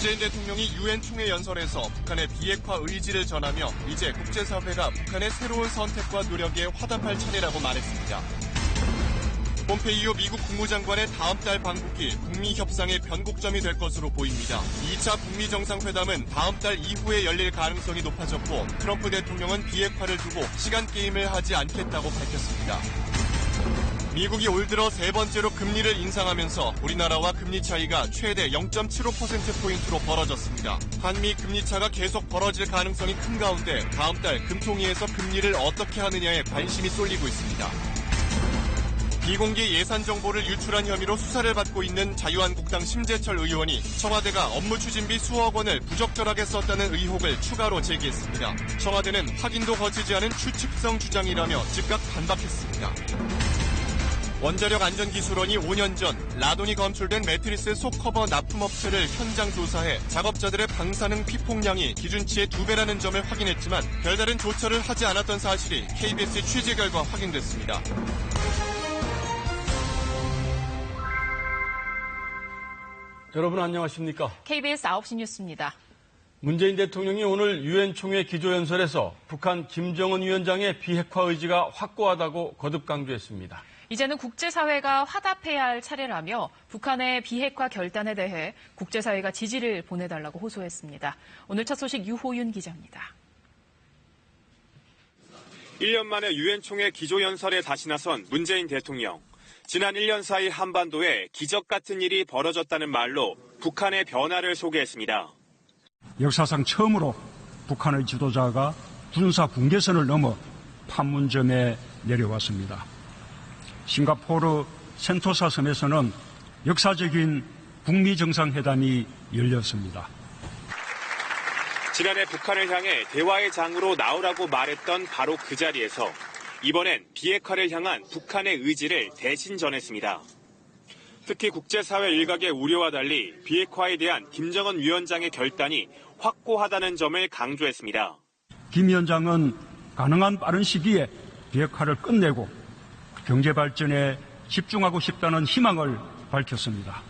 문재인 대통령이 유엔 총회 연설에서 북한의 비핵화 의지를 전하며 이제 국제사회가 북한의 새로운 선택과 노력에 화답할 차례라고 말했습니다. 폼페이오 미국 국무장관의 다음 달 방북이 북미 협상의 변곡점이 될 것으로 보입니다. 2차 북미 정상회담은 다음 달 이후에 열릴 가능성이 높아졌고 트럼프 대통령은 비핵화를 두고 시간 게임을 하지 않겠다고 밝혔습니다. 미국이 올 들어 세 번째로 금리를 인상하면서 우리나라와 금리 차이가 최대 0.75%포인트로 벌어졌습니다. 한미 금리 차가 계속 벌어질 가능성이 큰 가운데 다음 달 금통위에서 금리를 어떻게 하느냐에 관심이 쏠리고 있습니다. 비공개 예산 정보를 유출한 혐의로 수사를 받고 있는 자유한국당 심재철 의원이 청와대가 업무 추진비 수억 원을 부적절하게 썼다는 의혹을 추가로 제기했습니다. 청와대는 확인도 거치지 않은 추측성 주장이라며 즉각 반박했습니다. 원자력 안전기술원이 5년 전 라돈이 검출된 매트리스 속커버 납품업체를 현장 조사해 작업자들의 방사능 피폭량이 기준치의 2배라는 점을 확인했지만 별다른 조처를 하지 않았던 사실이 KBS 취재 결과 확인됐습니다. 여러분 안녕하십니까? KBS 9시 뉴스입니다. 문재인 대통령이 오늘 유엔 총회 기조연설에서 북한 김정은 위원장의 비핵화 의지가 확고하다고 거듭 강조했습니다. 이제는 국제사회가 화답해야 할 차례라며 북한의 비핵화 결단에 대해 국제사회가 지지를 보내달라고 호소했습니다. 오늘 첫 소식 유호윤 기자입니다. 1년 만에 유엔 총회 기조연설에 다시 나선 문재인 대통령. 지난 1년 사이 한반도에 기적 같은 일이 벌어졌다는 말로 북한의 변화를 소개했습니다. 역사상 처음으로 북한의 지도자가 군사 분계선을 넘어 판문점에 내려왔습니다. 싱가포르 센토사 섬에서는 역사적인 북미 정상회담이 열렸습니다. 지난해 북한을 향해 대화의 장으로 나오라고 말했던 바로 그 자리에서 이번엔 비핵화를 향한 북한의 의지를 대신 전했습니다. 특히 국제사회 일각의 우려와 달리 비핵화에 대한 김정은 위원장의 결단이 확고하다는 점을 강조했습니다. 김 위원장은 가능한 빠른 시기에 비핵화를 끝내고 경제 발전에 집중하고 싶다는 희망을 밝혔습니다.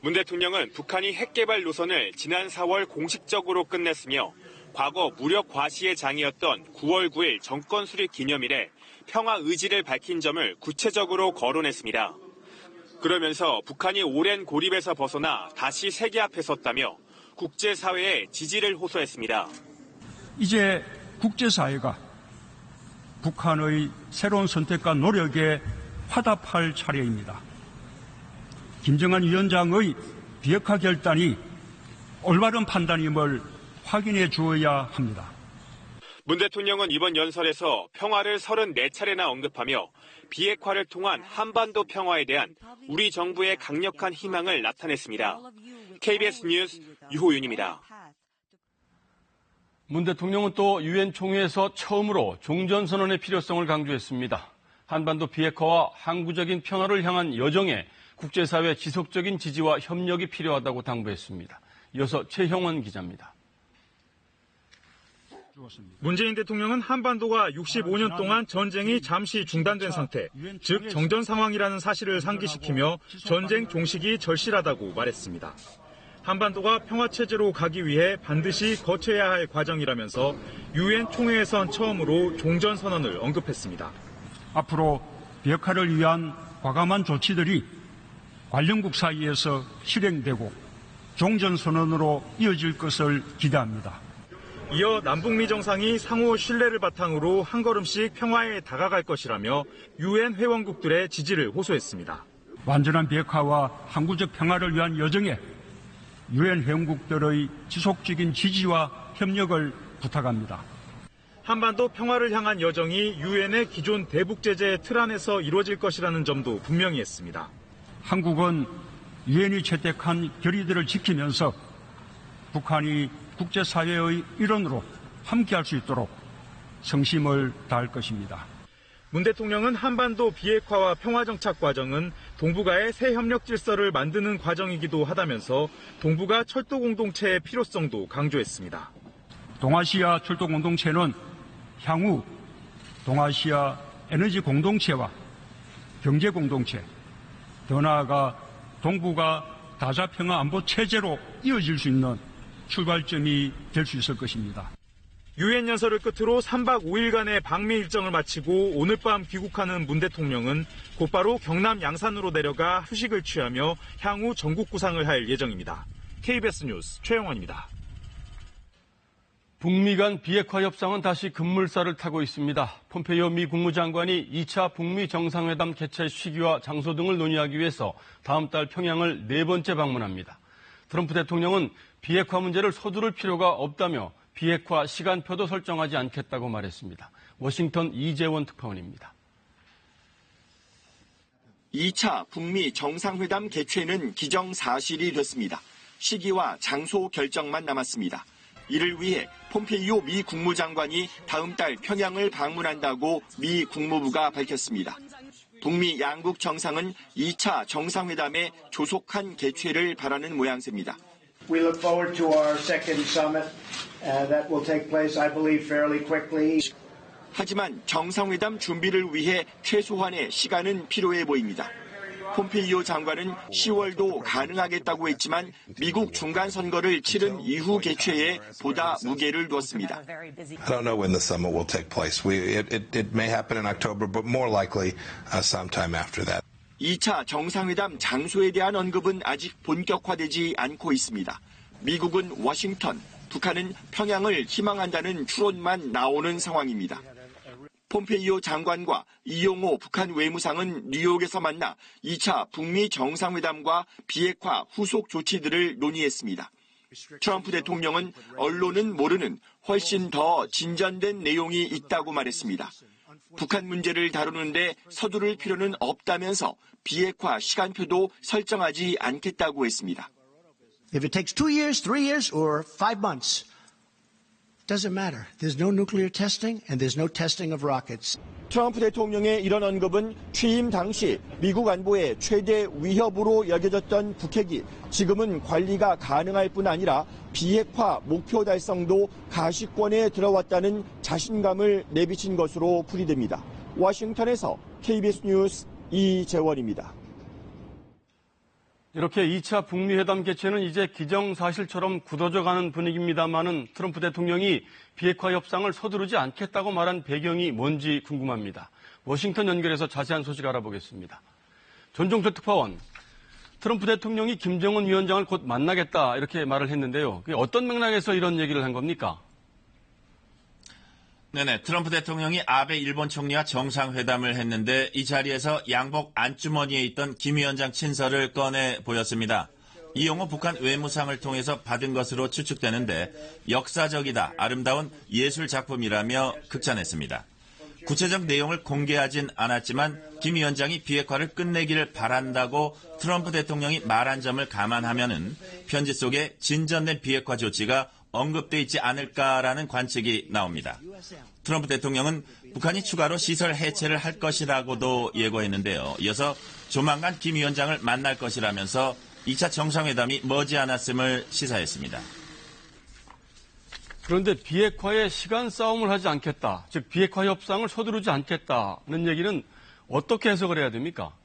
문 대통령은 북한이 핵개발 노선을 지난 4월 공식적으로 끝냈으며 과거 무력 과시의 장이었던 9월 9일 정권 수립 기념일에 평화 의지를 밝힌 점을 구체적으로 거론했습니다. 그러면서 북한이 오랜 고립에서 벗어나 다시 세계 앞에 섰다며 국제사회에 지지를 호소했습니다. 이제 국제사회가 북한의 새로운 선택과 노력에 화답할 차례입니다. 김정은 위원장의 비핵화 결단이 올바른 판단임을 확인해 주어야 합니다. 문 대통령은 이번 연설에서 평화를 34차례나 언급하며 비핵화를 통한 한반도 평화에 대한 우리 정부의 강력한 희망을 나타냈습니다. KBS 뉴스 유호윤입니다. 문 대통령은 또 유엔 총회에서 처음으로 종전선언의 필요성을 강조했습니다. 한반도 비핵화와 항구적인 평화를 향한 여정에 국제사회 지속적인 지지와 협력이 필요하다고 당부했습니다. 이어서 최형원 기자입니다. 문재인 대통령은 한반도가 65년 동안 전쟁이 잠시 중단된 상태, 즉 정전 상황이라는 사실을 상기시키며 전쟁 종식이 절실하다고 말했습니다. 한반도가 평화체제로 가기 위해 반드시 거쳐야 할 과정이라면서 유엔 총회에선 처음으로 종전선언을 언급했습니다. 앞으로 비핵화를 위한 과감한 조치들이 관련국 사이에서 실행되고 종전선언으로 이어질 것을 기대합니다. 이어 남북미 정상이 상호 신뢰를 바탕으로 한 걸음씩 평화에 다가갈 것이라며 유엔 회원국들의 지지를 호소했습니다. 완전한 비핵화와 항구적 평화를 위한 여정에 유엔 회원국들의 지속적인 지지와 협력을 부탁합니다. 한반도 평화를 향한 여정이 유엔의 기존 대북 제재 틀 안에서 이루어질 것이라는 점도 분명히 했습니다. 한국은 유엔이 채택한 결의들을 지키면서 북한이 국제사회의 일원으로 함께할 수 있도록 성심을 다할 것입니다. 문 대통령은 한반도 비핵화와 평화정착 과정은 동북아의 새 협력 질서를 만드는 과정이기도 하다면서 동북아 철도 공동체의 필요성도 강조했습니다. 동아시아 철도 공동체는 향후 동아시아 에너지 공동체와 경제 공동체, 더 나아가 동북아 다자평화 안보 체제로 이어질 수 있는 출발점이 될 수 있을 것입니다. 유엔 연설을 끝으로 3박 5일간의 방미 일정을 마치고 오늘 밤 귀국하는 문 대통령은 곧바로 경남 양산으로 내려가 휴식을 취하며 향후 전국 구상을 할 예정입니다. KBS 뉴스 최영원입니다. 북미 간 비핵화 협상은 다시 급물살을 타고 있습니다. 폼페이오 미 국무장관이 2차 북미 정상회담 개최 시기와 장소 등을 논의하기 위해서 다음 달 평양을 4번째 방문합니다. 트럼프 대통령은 비핵화 문제를 서두를 필요가 없다며 비핵화 시간표도 설정하지 않겠다고 말했습니다. 워싱턴 이재원 특파원입니다. 2차 북미 정상회담 개최는 기정사실이 됐습니다. 시기와 장소 결정만 남았습니다. 이를 위해 폼페이오 미 국무장관이 다음 달 평양을 방문한다고 미 국무부가 밝혔습니다. 북미 양국 정상은 2차 정상회담의 조속한 개최를 바라는 모양새입니다. We look forward to our second summit that will take place, I believe, fairly quickly. 하지만 정상회담 준비를 위해 최소한의 시간은 필요해 보입니다. 폼페이오 장관은 10월도 가능하겠다고 했지만 미국 중간선거를 치른 이후 개최에 보다 무게를 두었습니다. I don't know when the summit will take place. It may happen in October, but more likely sometime after that. 2차 정상회담 장소에 대한 언급은 아직 본격화되지 않고 있습니다. 미국은 워싱턴, 북한은 평양을 희망한다는 추론만 나오는 상황입니다. 폼페이오 장관과 이용호 북한 외무상은 뉴욕에서 만나 2차 북미 정상회담과 비핵화 후속 조치들을 논의했습니다. 트럼프 대통령은 언론은 모르는 훨씬 더 진전된 내용이 있다고 말했습니다. 북한 문제를 다루는데 서두를 필요는 없다면서 비핵화 시간표도 설정하지 않겠다고 했습니다. If it takes 2 years, 3 years, or 5 months, doesn't matter. There's no nuclear testing and there's no testing of rockets. 트럼프 대통령의 이런 언급은 취임 당시 미국 안보의 최대 위협으로 여겨졌던 북핵이 지금은 관리가 가능할 뿐 아니라 비핵화 목표 달성도 가시권에 들어왔다는 자신감을 내비친 것으로 풀이됩니다. 워싱턴에서 KBS 뉴스 이재원입니다. 이렇게 2차 북미 회담 개최는 이제 기정사실처럼 굳어져 가는 분위기입니다만은 트럼프 대통령이 비핵화 협상을 서두르지 않겠다고 말한 배경이 뭔지 궁금합니다. 워싱턴 연결해서 자세한 소식 알아보겠습니다. 전종철 특파원, 트럼프 대통령이 김정은 위원장을 곧 만나겠다 이렇게 말을 했는데요. 그게 어떤 맥락에서 이런 얘기를 한 겁니까? 네네, 트럼프 대통령이 아베 일본 총리와 정상회담을 했는데 이 자리에서 양복 안주머니에 있던 김 위원장 친서를 꺼내 보였습니다. 이용호 북한 외무상을 통해서 받은 것으로 추측되는데 역사적이다, 아름다운 예술 작품이라며 극찬했습니다. 구체적 내용을 공개하진 않았지만 김 위원장이 비핵화를 끝내기를 바란다고 트럼프 대통령이 말한 점을 감안하면은 편지 속에 진전된 비핵화 조치가 언급돼 있지 않을까라는 관측이 나옵니다. 트럼프 대통령은 북한이 추가로 시설 해체를 할 것이라고도 예고했는데요. 이어서 조만간 김 위원장을 만날 것이라면서 2차 정상회담이 머지않았음을 시사했습니다. 그런데 비핵화에 시간 싸움을 하지 않겠다, 즉 비핵화 협상을 서두르지 않겠다는 얘기는 어떻게 해석을 해야 됩니까?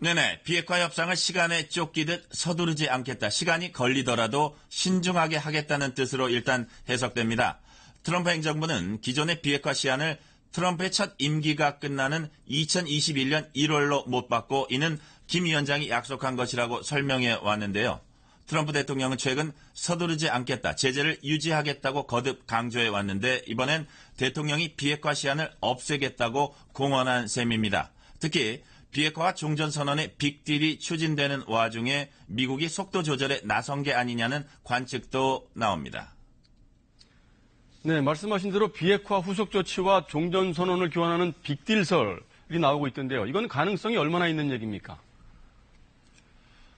네네, 비핵화 협상을 시간에 쫓기듯 서두르지 않겠다, 시간이 걸리더라도 신중하게 하겠다는 뜻으로 일단 해석됩니다. 트럼프 행정부는 기존의 비핵화 시한을 트럼프의 첫 임기가 끝나는 2021년 1월로 못 받고 이는 김 위원장이 약속한 것이라고 설명해 왔는데요. 트럼프 대통령은 최근 서두르지 않겠다, 제재를 유지하겠다고 거듭 강조해 왔는데 이번엔 대통령이 비핵화 시한을 없애겠다고 공언한 셈입니다. 특히 비핵화와 종전선언의 빅딜이 추진되는 와중에 미국이 속도 조절에 나선 게 아니냐는 관측도 나옵니다. 네, 말씀하신 대로 비핵화 후속 조치와 종전선언을 교환하는 빅딜설이 나오고 있던데요. 이건 가능성이 얼마나 있는 얘기입니까?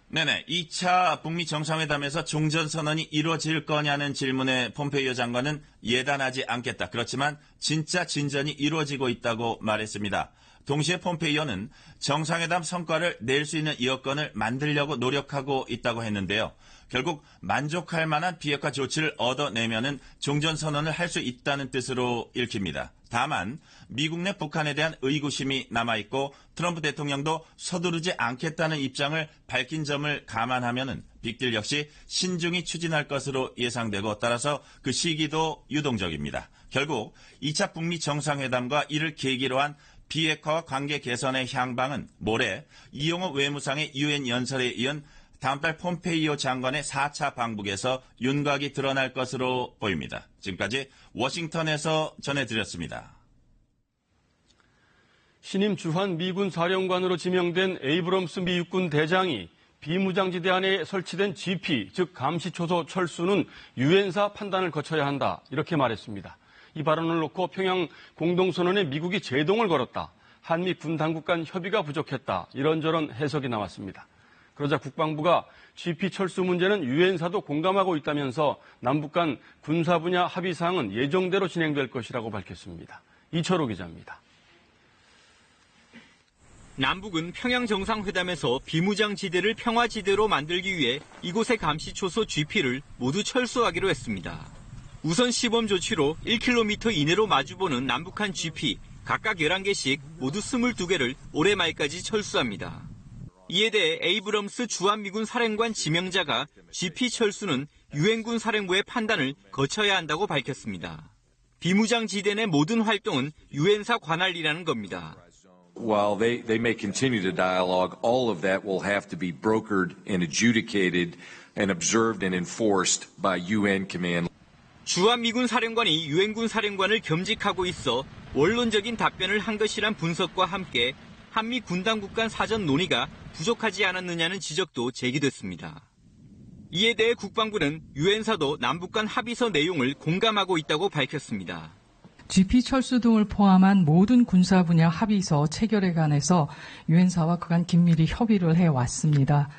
네네, 2차 북미 정상회담에서 종전선언이 이루어질 거냐는 질문에 폼페이오 장관은 예단하지 않겠다. 그렇지만 진짜 진전이 이루어지고 있다고 말했습니다. 동시에 폼페이오는 정상회담 성과를 낼 수 있는 여건을 만들려고 노력하고 있다고 했는데요. 결국 만족할 만한 비핵화 조치를 얻어내면은 종전선언을 할 수 있다는 뜻으로 읽힙니다. 다만 미국 내 북한에 대한 의구심이 남아있고 트럼프 대통령도 서두르지 않겠다는 입장을 밝힌 점을 감안하면은 빅딜 역시 신중히 추진할 것으로 예상되고 따라서 그 시기도 유동적입니다. 결국 2차 북미 정상회담과 이를 계기로 한 비핵화와 관계 개선의 향방은 모레 이용호 외무상의 유엔 연설에 이은 다음 달 폼페이오 장관의 4차 방북에서 윤곽이 드러날 것으로 보입니다. 지금까지 워싱턴에서 전해드렸습니다. 신임 주한 미군 사령관으로 지명된 에이브럼스 미 육군 대장이 비무장지대 안에 설치된 GP, 즉 감시초소 철수는 유엔사 판단을 거쳐야 한다, 이렇게 말했습니다. 이 발언을 놓고 평양 공동선언에 미국이 제동을 걸었다, 한미 군 당국 간 협의가 부족했다, 이런저런 해석이 나왔습니다. 그러자 국방부가 GP 철수 문제는 유엔사도 공감하고 있다면서 남북 간 군사 분야 합의 사항은 예정대로 진행될 것이라고 밝혔습니다. 이철호 기자입니다. 남북은 평양 정상회담에서 비무장지대를 평화지대로 만들기 위해 이곳의 감시초소 GP를 모두 철수하기로 했습니다. 우선 시범 조치로 1km 이내로 마주보는 남북한 GP 각각 11개씩 모두 22개를 올해 말까지 철수합니다. 이에 대해 에이브럼스 주한미군 사령관 지명자가 GP 철수는 유엔군 사령부의 판단을 거쳐야 한다고 밝혔습니다. 비무장지대 내 모든 활동은 유엔사 관할이라는 겁니다. While they may continue to dialogue, all of that will have to be brokered and adjudicated and observed and enforced by UN command. 주한미군 사령관이 유엔군 사령관을 겸직하고 있어 원론적인 답변을 한 것이란 분석과 함께 한미 군당국 간 사전 논의가 부족하지 않았느냐는 지적도 제기됐습니다. 이에 대해 국방부는 유엔사도 남북 간 합의서 내용을 공감하고 있다고 밝혔습니다. GP 철수 등을 포함한 모든 군사 분야 합의서 체결에 관해서 유엔사와 그간 긴밀히 협의를 해왔습니다.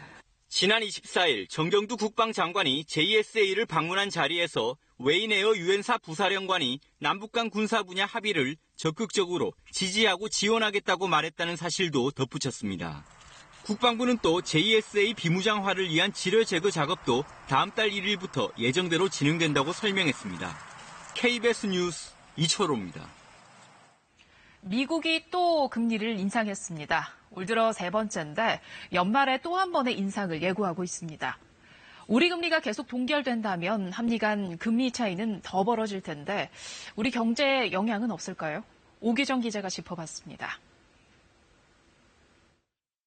지난 24일 정경두 국방장관이 JSA를 방문한 자리에서 웨인에어 유엔사 부사령관이 남북 간 군사 분야 합의를 적극적으로 지지하고 지원하겠다고 말했다는 사실도 덧붙였습니다. 국방부는 또 JSA 비무장화를 위한 지뢰 제거 작업도 다음 달 1일부터 예정대로 진행된다고 설명했습니다. KBS 뉴스 이철호입니다. 미국이 또 금리를 인상했습니다. 올 들어 세 번째인데 연말에 또 한 번의 인상을 예고하고 있습니다. 우리 금리가 계속 동결된다면 한미 간 금리 차이는 더 벌어질 텐데 우리 경제에 영향은 없을까요? 오기정 기자가 짚어봤습니다.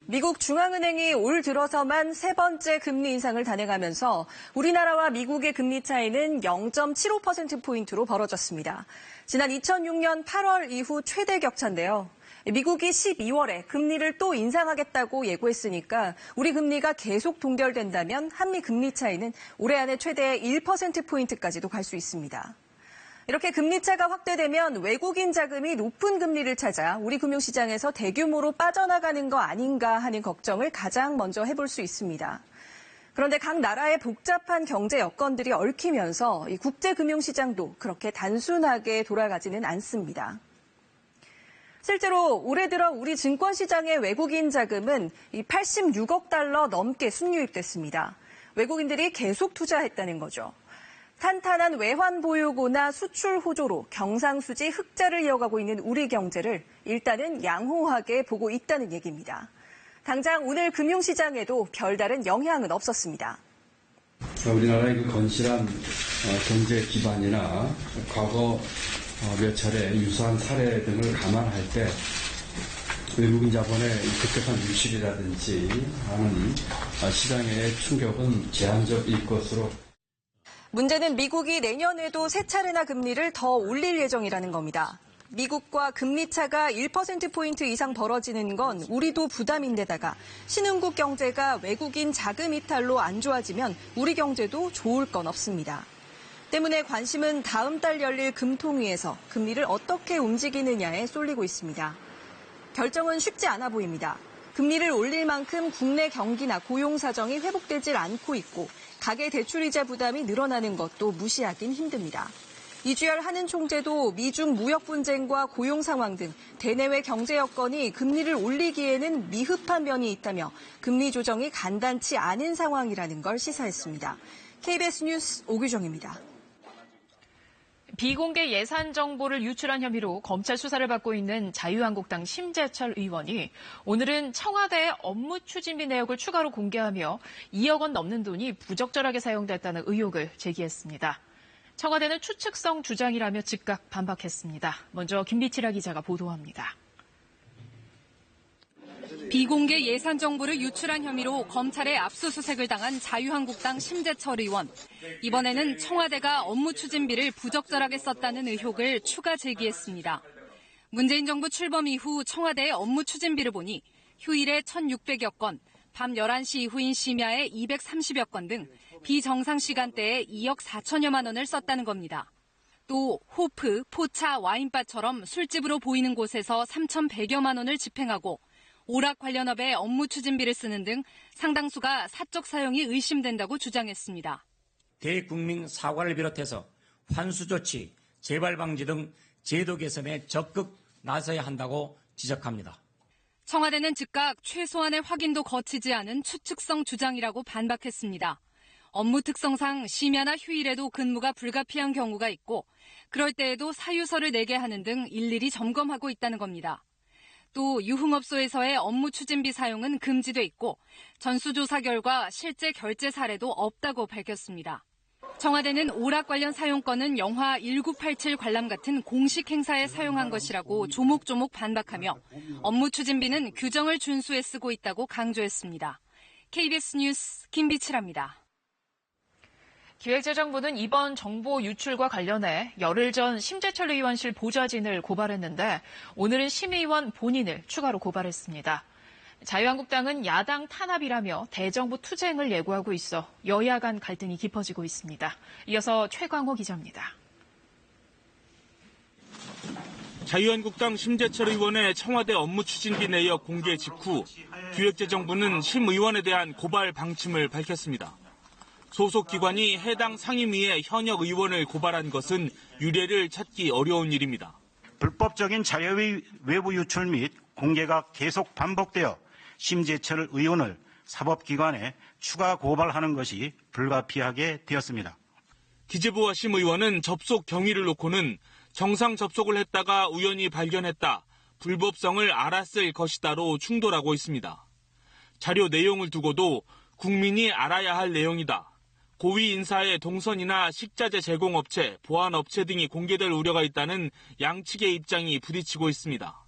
미국 중앙은행이 올 들어서만 세 번째 금리 인상을 단행하면서 우리나라와 미국의 금리 차이는 0.75%포인트로 벌어졌습니다. 지난 2006년 8월 이후 최대 격차인데요. 미국이 12월에 금리를 또 인상하겠다고 예고했으니까 우리 금리가 계속 동결된다면 한미 금리 차이는 올해 안에 최대 1%포인트까지도 갈 수 있습니다. 이렇게 금리 차가 확대되면 외국인 자금이 높은 금리를 찾아 우리 금융시장에서 대규모로 빠져나가는 거 아닌가 하는 걱정을 가장 먼저 해볼 수 있습니다. 그런데 각 나라의 복잡한 경제 여건들이 얽히면서 이 국제금융시장도 그렇게 단순하게 돌아가지는 않습니다. 실제로 올해 들어 우리 증권시장의 외국인 자금은 86억 달러 넘게 순유입됐습니다. 외국인들이 계속 투자했다는 거죠. 탄탄한 외환 보유고나 수출 호조로 경상수지 흑자를 이어가고 있는 우리 경제를 일단은 양호하게 보고 있다는 얘기입니다. 당장 오늘 금융시장에도 별다른 영향은 없었습니다. 우리나라의 그 건실한 경제 기반이나 과거 몇 차례 유사한 사례 등을 감안할 때 외국인 자본의 급격한 유출이라든지 하는 시장의 충격은 제한적일 것으로. 문제는 미국이 내년에도 세 차례나 금리를 더 올릴 예정이라는 겁니다. 미국과 금리 차가 1%포인트 이상 벌어지는 건 우리도 부담인데다가 신흥국 경제가 외국인 자금 이탈로 안 좋아지면 우리 경제도 좋을 건 없습니다. 때문에 관심은 다음 달 열릴 금통위에서 금리를 어떻게 움직이느냐에 쏠리고 있습니다. 결정은 쉽지 않아 보입니다. 금리를 올릴 만큼 국내 경기나 고용 사정이 회복되질 않고 있고 가계 대출이자 부담이 늘어나는 것도 무시하긴 힘듭니다. 이주열 한은 총재도 미중 무역 분쟁과 고용 상황 등 대내외 경제 여건이 금리를 올리기에는 미흡한 면이 있다며 금리 조정이 간단치 않은 상황이라는 걸 시사했습니다. KBS 뉴스 오규정입니다. 비공개 예산 정보를 유출한 혐의로 검찰 수사를 받고 있는 자유한국당 심재철 의원이 오늘은 청와대의 업무 추진비 내역을 추가로 공개하며 2억 원 넘는 돈이 부적절하게 사용됐다는 의혹을 제기했습니다. 청와대는 추측성 주장이라며 즉각 반박했습니다. 먼저 김비치라 기자가 보도합니다. 비공개 예산 정보를 유출한 혐의로 검찰에 압수수색을 당한 자유한국당 심재철 의원. 이번에는 청와대가 업무 추진비를 부적절하게 썼다는 의혹을 추가 제기했습니다. 문재인 정부 출범 이후 청와대의 업무 추진비를 보니 휴일에 1,600여 건, 밤 11시 이후인 심야에 230여 건 등 비정상 시간대에 2억 4천여만 원을 썼다는 겁니다. 또 호프, 포차, 와인바처럼 술집으로 보이는 곳에서 3,100여만 원을 집행하고 오락 관련업에 업무 추진비를 쓰는 등 상당수가 사적 사용이 의심된다고 주장했습니다. 대국민 사과를 비롯해서 환수 조치, 재발 방지 등 제도 개선에 적극 나서야 한다고 지적합니다. 청와대는 즉각 최소한의 확인도 거치지 않은 추측성 주장이라고 반박했습니다. 업무 특성상 심야나 휴일에도 근무가 불가피한 경우가 있고 그럴 때에도 사유서를 내게 하는 등 일일이 점검하고 있다는 겁니다. 또 유흥업소에서의 업무 추진비 사용은 금지돼 있고 전수조사 결과 실제 결제 사례도 없다고 밝혔습니다. 청와대는 오락 관련 사용권은 영화 1987 관람 같은 공식 행사에 사용한 것이라고 조목조목 반박하며 업무 추진비는 규정을 준수해 쓰고 있다고 강조했습니다. KBS 뉴스 김비치라입니다. 기획재정부는 이번 정보 유출과 관련해 열흘 전 심재철 의원실 보좌진을 고발했는데 오늘은 심 의원 본인을 추가로 고발했습니다. 자유한국당은 야당 탄압이라며 대정부 투쟁을 예고하고 있어 여야 간 갈등이 깊어지고 있습니다. 이어서 최광호 기자입니다. 자유한국당 심재철 의원의 청와대 업무 추진비 내역 공개 직후 기획재정부는 심 의원에 대한 고발 방침을 밝혔습니다. 소속 기관이 해당 상임위의 현역 의원을 고발한 것은 유례를 찾기 어려운 일입니다. 불법적인 자료의 외부 유출 및 공개가 계속 반복되어 심재철 의원을 사법기관에 추가 고발하는 것이 불가피하게 되었습니다. 기재부와 심 의원은 접속 경위를 놓고는 정상 접속을 했다가 우연히 발견했다, 불법성을 알았을 것이다로 충돌하고 있습니다. 자료 내용을 두고도 국민이 알아야 할 내용이다. 고위 인사의 동선이나 식자재 제공업체, 보안업체 등이 공개될 우려가 있다는 양측의 입장이 부딪히고 있습니다.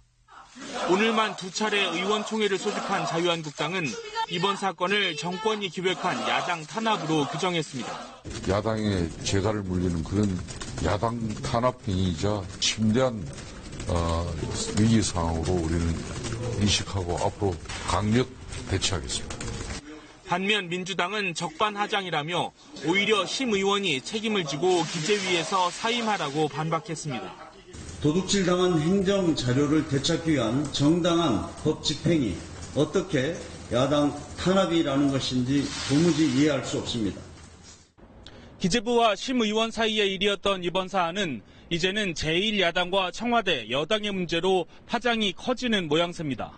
오늘만 2차례 의원총회를 소집한 자유한국당은 이번 사건을 정권이 기획한 야당 탄압으로 규정했습니다. 야당의 재갈을 물리는 그런 야당 탄압 행위이자 침대한 위기 상황으로 우리는 인식하고 앞으로 강력 대처하겠습니다. 반면 민주당은 적반하장이라며 오히려 심 의원이 책임을 지고 기재위에서 사임하라고 반박했습니다. 도둑질 당한 행정 자료를 되찾기 위한 정당한 법 집행이 어떻게 야당 탄압이라는 것인지 도무지 이해할 수 없습니다. 기재부와 심 의원 사이의 일이었던 이번 사안은 이제는 제1야당과 청와대, 여당의 문제로 파장이 커지는 모양새입니다.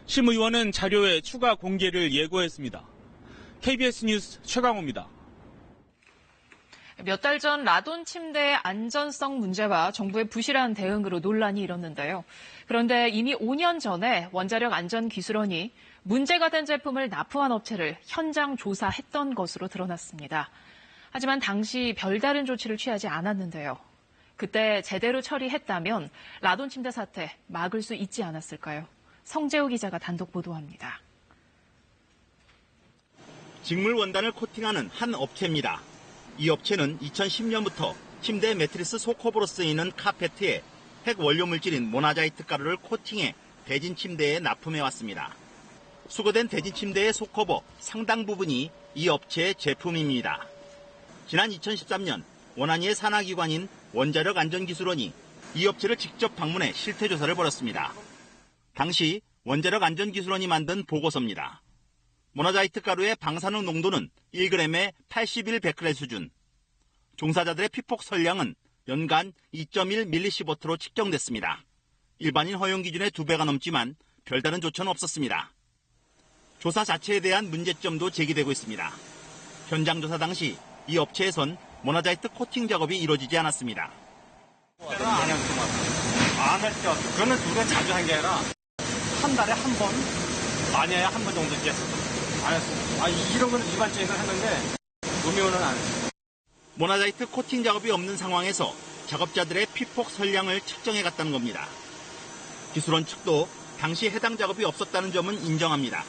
심 의원은 자료의 추가 공개를 예고했습니다. KBS 뉴스 최강호입니다. 몇 달 전 라돈 침대의 안전성 문제와 정부의 부실한 대응으로 논란이 일었는데요. 그런데 이미 5년 전에 원자력 안전기술원이 문제가 된 제품을 납품한 업체를 현장 조사했던 것으로 드러났습니다. 하지만 당시 별다른 조치를 취하지 않았는데요. 그때 제대로 처리했다면 라돈 침대 사태 막을 수 있지 않았을까요? 성재호 기자가 단독 보도합니다. 직물 원단을 코팅하는 한 업체입니다. 이 업체는 2010년부터 침대 매트리스 속컵으로 쓰이는 카페트에 핵 원료 물질인 모나자이트 가루를 코팅해 대진 침대에 납품해 왔습니다. 수거된 대진 침대의 속커버 상당 부분이 이 업체의 제품입니다. 지난 2013년 원안위의 산하기관인 원자력 안전기술원이 이 업체를 직접 방문해 실태조사를 벌였습니다. 당시 원자력 안전기술원이 만든 보고서입니다. 모나자이트 가루의 방사능 농도는 1g에 81베크렐 수준, 종사자들의 피폭 설량은 연간 2.1mS로 측정됐습니다. 일반인 허용 기준의 2배가 넘지만 별다른 조처는 없었습니다. 조사 자체에 대한 문제점도 제기되고 있습니다. 현장 조사 당시 이 업체에선 모나자이트 코팅 작업이 이루어지지 않았습니다. 안 했죠. 그거는 우리가 자주 한 게 아니라 한 달에 한 번, 많이야 한 번 정도 깼어요. 안 했어요. 이런 건 일반적으로 했는데 노미호는 안 했어요. 모나자이트 코팅 작업이 없는 상황에서 작업자들의 피폭 선량을 측정해 갔다는 겁니다. 기술원 측도 당시 해당 작업이 없었다는 점은 인정합니다.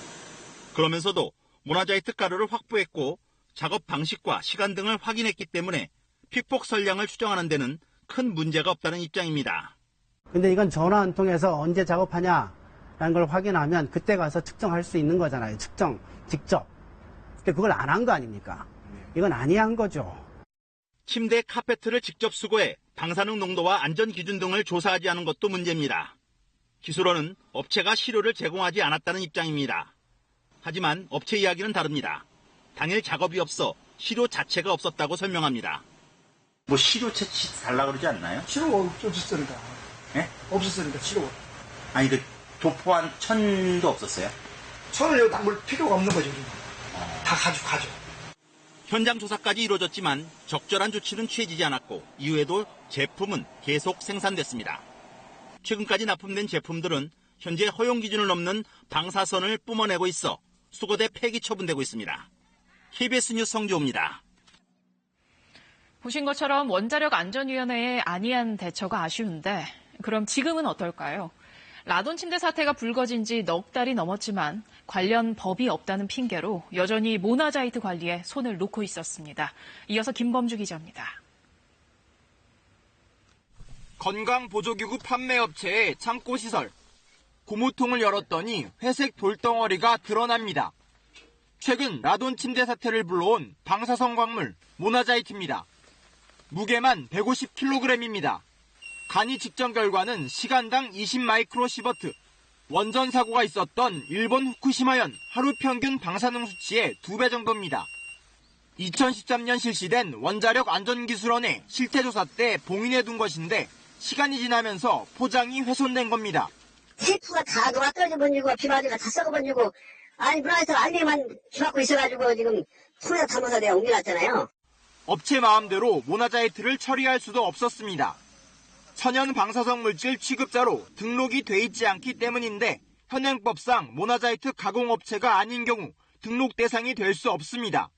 그러면서도 모나자이트 가루를 확보했고 작업 방식과 시간 등을 확인했기 때문에 피폭 선량을 추정하는 데는 큰 문제가 없다는 입장입니다. 근데 이건 전화 한 통해서 언제 작업하냐라는 걸 확인하면 그때 가서 측정할 수 있는 거잖아요. 측정, 직접. 근데 그걸 안 한 거 아닙니까? 이건 아니한 거죠. 침대 카페트를 직접 수거해 방사능 농도와 안전 기준 등을 조사하지 않은 것도 문제입니다. 기술원은 업체가 시료를 제공하지 않았다는 입장입니다. 하지만 업체 이야기는 다릅니다. 당일 작업이 없어 시료 자체가 없었다고 설명합니다. 뭐 시료 채취 달라 그러지 않나요? 시료가 없었으니까. 예? 없었으니까 시료가. 아니 그 도포한 천도 없었어요? 천을 여기 담을 필요가 없는 거죠. 다 가져. 현장 조사까지 이루어졌지만 적절한 조치는 취해지지 않았고 이후에도 제품은 계속 생산됐습니다. 최근까지 납품된 제품들은 현재 허용 기준을 넘는 방사선을 뿜어내고 있어 수거돼 폐기 처분되고 있습니다. KBS 뉴스 성조입니다. 보신 것처럼 원자력 안전위원회의 안이한 대처가 아쉬운데 그럼 지금은 어떨까요? 라돈 침대 사태가 불거진 지 넉 달이 넘었지만 관련 법이 없다는 핑계로 여전히 모나자이트 관리에 손을 놓고 있었습니다. 이어서 김범주 기자입니다. 건강보조기구 판매업체의 창고시설. 고무통을 열었더니 회색 돌덩어리가 드러납니다. 최근 라돈 침대 사태를 불러온 방사성 광물 모나자이트입니다. 무게만 150kg입니다. 간이 측정 결과는 시간당 20마이크로시버트. 원전 사고가 있었던 일본 후쿠시마현 하루 평균 방사능 수치의 2배 정도입니다. 2013년 실시된 원자력 안전기술원의 실태조사 때 봉인해둔 것인데 시간이 지나면서 포장이 훼손된 겁니다. 테이프가 다 녹아떨어져 버리고 비 맞으면 다 썩어버리고 아니 문화에서 알맹이만 기막고 있어가지고 지금 통에다 담아서 내가 옮겨놨잖아요. 업체 마음대로 모나자이트를 처리할 수도 없었습니다. 천연 방사성 물질 취급자로 등록이 돼 있지 않기 때문인데 현행법상 모나자이트 가공업체가 아닌 경우 등록 대상이 될 수 없습니다.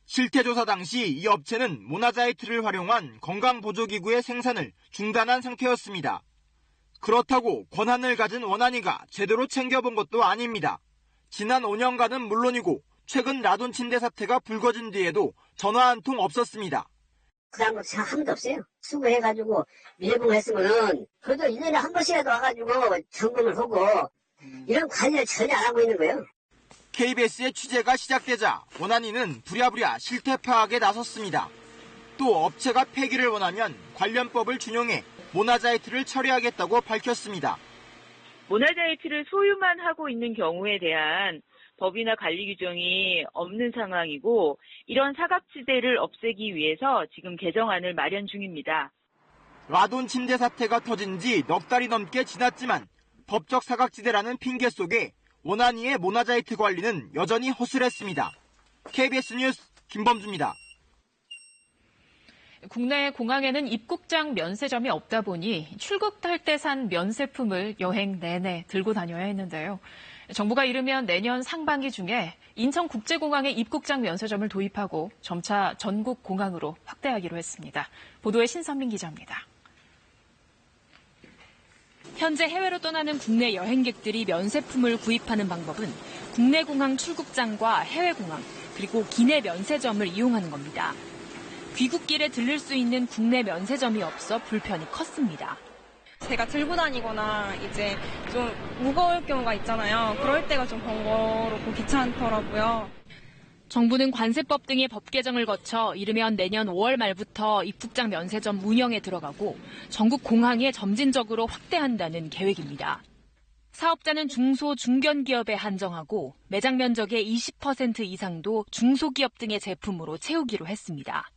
실태조사 당시 이 업체는 모나자이트를 활용한 건강보조기구의 생산을 중단한 상태였습니다. 그렇다고 권한을 가진 원안위가 제대로 챙겨본 것도 아닙니다. 지난 5년간은 물론이고 최근 라돈 침대 사태가 불거진 뒤에도 전화 한 통 없었습니다. 그 다음부터 한 번도 없어요. 수거해가지고 밀봉을 했으면은 그래도 1년에 한 번씩이라도 와가지고 점검을 하고 이런 관리를 전혀 안 하고 있는 거예요. KBS의 취재가 시작되자 원안위는 부랴부랴 실태 파악에 나섰습니다. 또 업체가 폐기를 원하면 관련법을 준용해 모나자이트를 처리하겠다고 밝혔습니다. 모나자이트를 소유만 하고 있는 경우에 대한 법이나 관리 규정이 없는 상황이고 이런 사각지대를 없애기 위해서 지금 개정안을 마련 중입니다. 라돈 침대 사태가 터진 지 넉 달이 넘게 지났지만 법적 사각지대라는 핑계 속에 원안위의 모나자이트 관리는 여전히 허술했습니다. KBS 뉴스 김범주입니다. 국내 공항에는 입국장 면세점이 없다 보니 출국할 때 산 면세품을 여행 내내 들고 다녀야 했는데요. 정부가 이르면 내년 상반기 중에 인천국제공항에 입국장 면세점을 도입하고 점차 전국 공항으로 확대하기로 했습니다. 보도에 신선민 기자입니다. 현재 해외로 떠나는 국내 여행객들이 면세품을 구입하는 방법은 국내 공항 출국장과 해외 공항, 그리고 기내 면세점을 이용하는 겁니다. 귀국길에 들를 수 있는 국내 면세점이 없어 불편이 컸습니다. 제가 들고 다니거나 이제 좀 무거울 경우가 있잖아요. 그럴 때가 좀 번거롭고 귀찮더라고요. 정부는 관세법 등의 법 개정을 거쳐 이르면 내년 5월 말부터 입국장 면세점 운영에 들어가고 전국 공항에 점진적으로 확대한다는 계획입니다. 사업자는 중소, 중견기업에 한정하고 매장 면적의 20% 이상도 중소기업 등의 제품으로 채우기로 했습니다.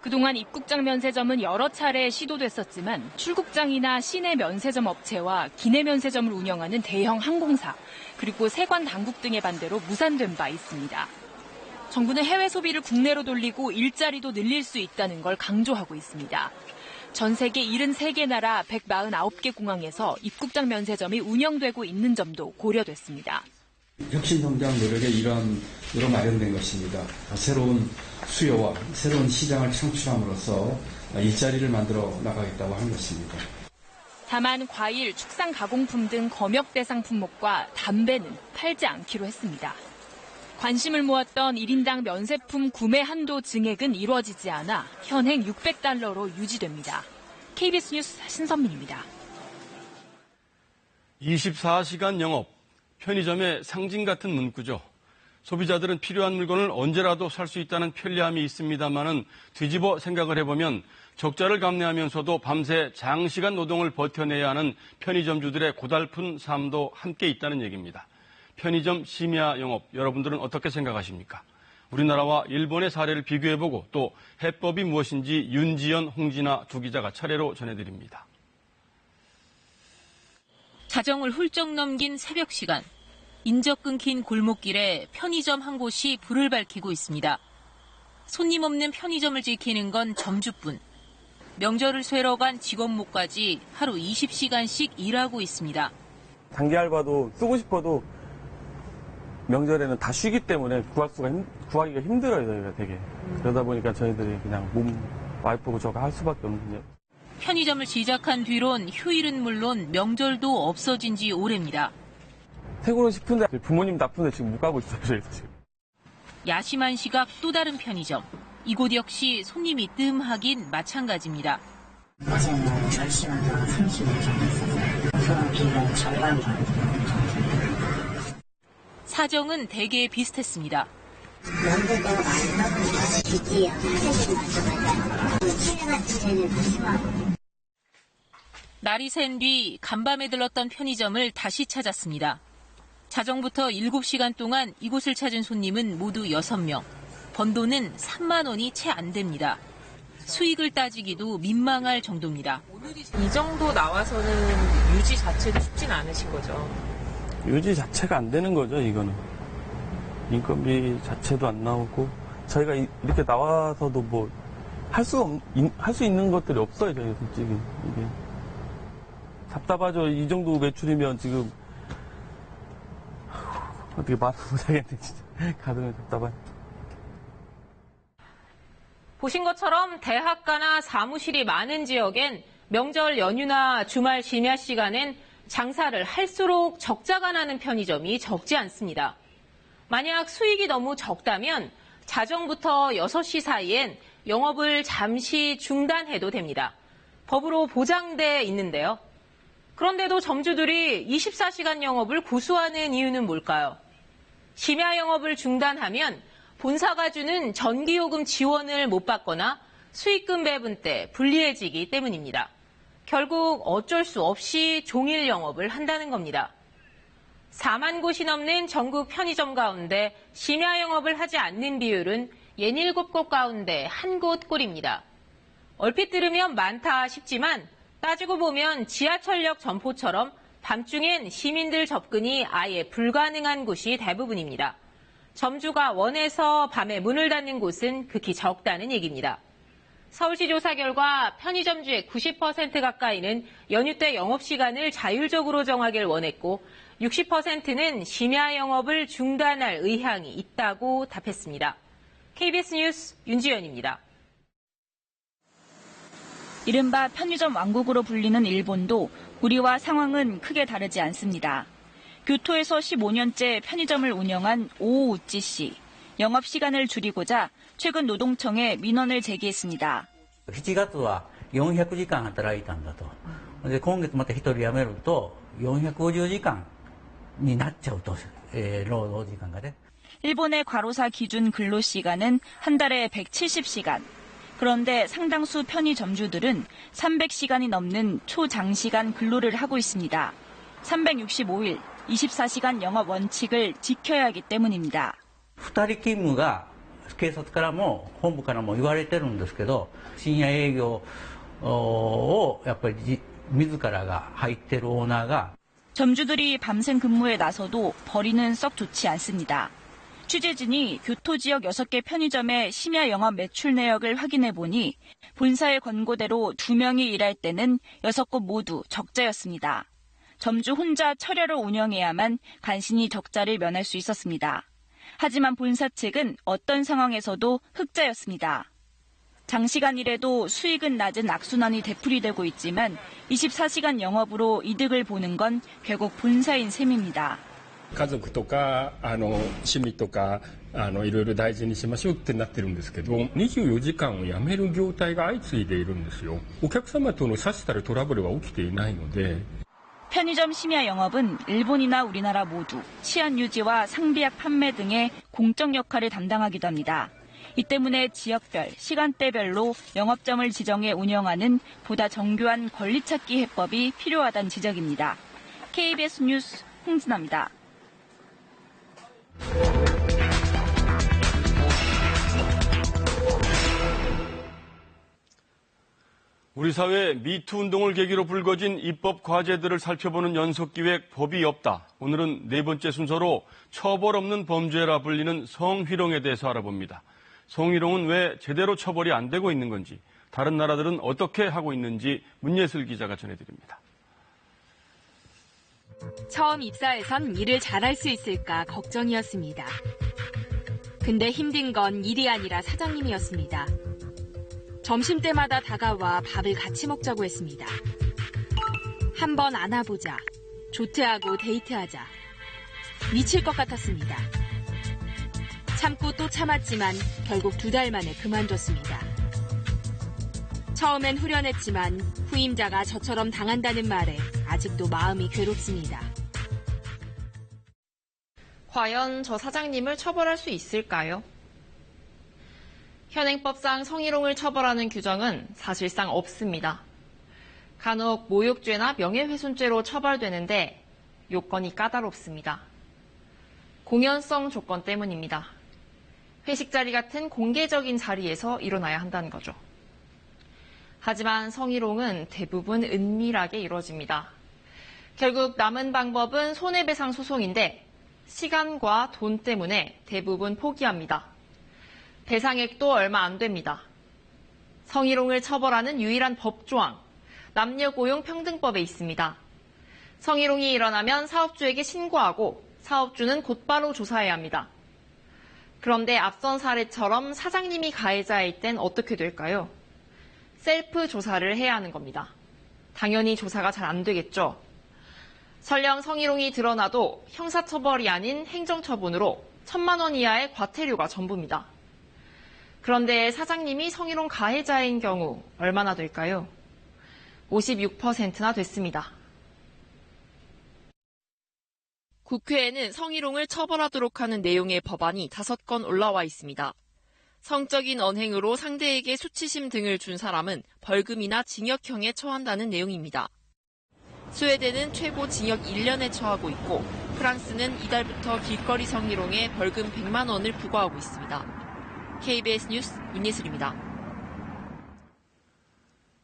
그동안 입국장 면세점은 여러 차례 시도됐었지만 출국장이나 시내 면세점 업체와 기내 면세점을 운영하는 대형 항공사, 그리고 세관 당국 등의 반대로 무산된 바 있습니다. 정부는 해외 소비를 국내로 돌리고 일자리도 늘릴 수 있다는 걸 강조하고 있습니다. 전 세계 73개 나라 149개 공항에서 입국장 면세점이 운영되고 있는 점도 고려됐습니다. 혁신성장 노력의 일환으로 마련된 것입니다. 새로운 수요와 새로운 시장을 창출함으로써 일자리를 만들어 나가겠다고 하는 것입니다. 다만 과일, 축산 가공품 등 검역 대상 품목과 담배는 팔지 않기로 했습니다. 관심을 모았던 1인당 면세품 구매 한도 증액은 이루어지지 않아 현행 $600로 유지됩니다. KBS 뉴스 신선민입니다. 24시간 영업, 편의점의 상징 같은 문구죠. 소비자들은 필요한 물건을 언제라도 살 수 있다는 편리함이 있습니다만은 뒤집어 생각을 해보면 적자를 감내하면서도 밤새 장시간 노동을 버텨내야 하는 편의점주들의 고달픈 삶도 함께 있다는 얘기입니다. 편의점 심야 영업, 여러분들은 어떻게 생각하십니까? 우리나라와 일본의 사례를 비교해보고 또 해법이 무엇인지 윤지연, 홍진아 두 기자가 차례로 전해드립니다. 자정을 훌쩍 넘긴 새벽 시간. 인적 끊긴 골목길에 편의점 한 곳이 불을 밝히고 있습니다. 손님 없는 편의점을 지키는 건 점주뿐. 명절을 쇠러 간 직원목까지 하루 20시간씩 일하고 있습니다. 단기 알바도 쓰고 싶어도 명절에는 다 쉬기 때문에 구하기가 힘들어요, 저희가 되게. 그러다 보니까 저희들이 그냥 와이프고 저가 할 수밖에 없는데요. 편의점을 시작한 뒤론 휴일은 물론 명절도 없어진 지 오래입니다. 퇴근은 싶은데 부모님 나쁜데 지금 못 가고 있어요, 저희도 지금. 야심한 시각 또 다른 편의점. 이곳 역시 손님이 뜸하긴 마찬가지입니다. 어제는 10시간 동안 30분 정도 있었어요. 그 비율은 절반 정도. 사정은 대개 비슷했습니다. 명절 때가 많이 나보니까 뒷뒤에 화장실 맞춰가지고 체내 같은 데는 무시하고. 날이 샌 뒤 간밤에 들렀던 편의점을 다시 찾았습니다. 자정부터 7시간 동안 이곳을 찾은 손님은 모두 6명. 번 돈은 3만 원이 채 안 됩니다. 수익을 따지기도 민망할 정도입니다. 이 정도 나와서는 유지 자체도 쉽진 않으신 거죠? 유지 자체가 안 되는 거죠, 이거는. 인건비 자체도 안 나오고 저희가 이렇게 나와서도 뭐 할 수 있는 것들이 없어요, 저희 솔직히. 이게 답답하죠. 이 정도 매출이면 지금 어떻게 말을 못하겠네, 진짜. 가슴이 답답하네. 보신 것처럼 대학가나 사무실이 많은 지역엔 명절 연휴나 주말 심야 시간엔 장사를 할수록 적자가 나는 편의점이 적지 않습니다. 만약 수익이 너무 적다면 자정부터 6시 사이엔 영업을 잠시 중단해도 됩니다. 법으로 보장돼 있는데요. 그런데도 점주들이 24시간 영업을 고수하는 이유는 뭘까요? 심야 영업을 중단하면 본사가 주는 전기요금 지원을 못 받거나 수익금 배분 때 불리해지기 때문입니다. 결국 어쩔 수 없이 종일 영업을 한다는 겁니다. 4만 곳이 넘는 전국 편의점 가운데 심야 영업을 하지 않는 비율은 67곳 가운데 1곳 꼴입니다. 얼핏 들으면 많다 싶지만 따지고 보면 지하철역 점포처럼 밤중엔 시민들 접근이 아예 불가능한 곳이 대부분입니다. 점주가 원해서 밤에 문을 닫는 곳은 극히 적다는 얘기입니다. 서울시 조사 결과 편의점주의 90% 가까이는 연휴 때 영업시간을 자율적으로 정하길 원했고 60%는 심야 영업을 중단할 의향이 있다고 답했습니다. KBS 뉴스 윤지연입니다. 이른바 편의점 왕국으로 불리는 일본도 우리와 상황은 크게 다르지 않습니다. 교토에서 15년째 편의점을 운영한 오우치 씨. 영업시간을 줄이고자 최근 노동청에 민원을 제기했습니다. 7月は400時間働いたんだと。で、今月また1人辞めると450時間になっちゃうと、労働時間がね。 일본의 과로사 기준 근로시간은 한 달에 170시간. 그런데 상당수 편의점주들은 300시간이 넘는 초장시간 근로를 하고 있습니다. 365일, 24시간 영업 원칙을 지켜야 하기 때문입니다. 2人勤務が警察からも本部からも言われてるんですけど、深夜営業をやっぱり自らが入ってるオーナーが 점주들이 밤샘 근무에 나서도 벌이는 썩 좋지 않습니다. 취재진이 교토지역 6개 편의점의 심야 영업 매출 내역을 확인해 보니 본사의 권고대로 2명이 일할 때는 6곳 모두 적자였습니다. 점주 혼자 철야를 운영해야만 간신히 적자를 면할 수 있었습니다. 하지만 본사 측은 어떤 상황에서도 흑자였습니다. 장시간 일해도 수익은 낮은 악순환이 되풀이되고 있지만 24시간 영업으로 이득을 보는 건 결국 본사인 셈입니다. 家族とか趣味とかいろいろ大事にしましょうってなってるんですけど、24時間をやめる業態が相次いでいるんですよ。お客様とのさしたるトラブルは起きていないので。 편의점 심야 영업은 일본이나 우리나라 모두 치안 유지와 상비약 판매 등의 공적 역할을 담당하기도 합니다. 이 때문에 지역별, 시간대별로 영업점을 지정해 운영하는 보다 정교한 권리찾기 해법이 필요하다는 지적입니다. KBS 뉴스 홍진아입니다. 우리 사회 미투 운동을 계기로 불거진 입법 과제들을 살펴보는 연속기획 법이 없다. 오늘은 네 번째 순서로 처벌 없는 범죄라 불리는 성희롱에 대해서 알아봅니다. 성희롱은 왜 제대로 처벌이 안 되고 있는 건지, 다른 나라들은 어떻게 하고 있는지 문예슬 기자가 전해드립니다. 처음 입사해선 일을 잘할 수 있을까 걱정이었습니다. 근데 힘든 건 일이 아니라 사장님이었습니다. 점심때마다 다가와 밥을 같이 먹자고 했습니다. 한번 안아보자, 조퇴하고 데이트하자. 미칠 것 같았습니다. 참고 또 참았지만 결국 2달 만에 그만뒀습니다. 처음엔 후련했지만 후임자가 저처럼 당한다는 말에 아직도 마음이 괴롭습니다. 과연 저 사장님을 처벌할 수 있을까요? 현행법상 성희롱을 처벌하는 규정은 사실상 없습니다. 간혹 모욕죄나 명예훼손죄로 처벌되는데 요건이 까다롭습니다. 공연성 조건 때문입니다. 회식 자리 같은 공개적인 자리에서 일어나야 한다는 거죠. 하지만 성희롱은 대부분 은밀하게 이루어집니다. 결국 남은 방법은 손해배상 소송인데 시간과 돈 때문에 대부분 포기합니다. 배상액도 얼마 안 됩니다. 성희롱을 처벌하는 유일한 법조항, 남녀고용평등법에 있습니다. 성희롱이 일어나면 사업주에게 신고하고 사업주는 곧바로 조사해야 합니다. 그런데 앞선 사례처럼 사장님이 가해자일 땐 어떻게 될까요? 셀프 조사를 해야 하는 겁니다. 당연히 조사가 잘 안 되겠죠. 설령 성희롱이 드러나도 형사처벌이 아닌 행정처분으로 1,000만 원 이하의 과태료가 전부입니다. 그런데 사장님이 성희롱 가해자인 경우 얼마나 될까요? 56%나 됐습니다. 국회에는 성희롱을 처벌하도록 하는 내용의 법안이 5건 올라와 있습니다. 성적인 언행으로 상대에게 수치심 등을 준 사람은 벌금이나 징역형에 처한다는 내용입니다. 스웨덴은 최고 징역 1년에 처하고 있고 프랑스는 이달부터 길거리 성희롱에 벌금 100만 원을 부과하고 있습니다. KBS 뉴스 문예슬입니다.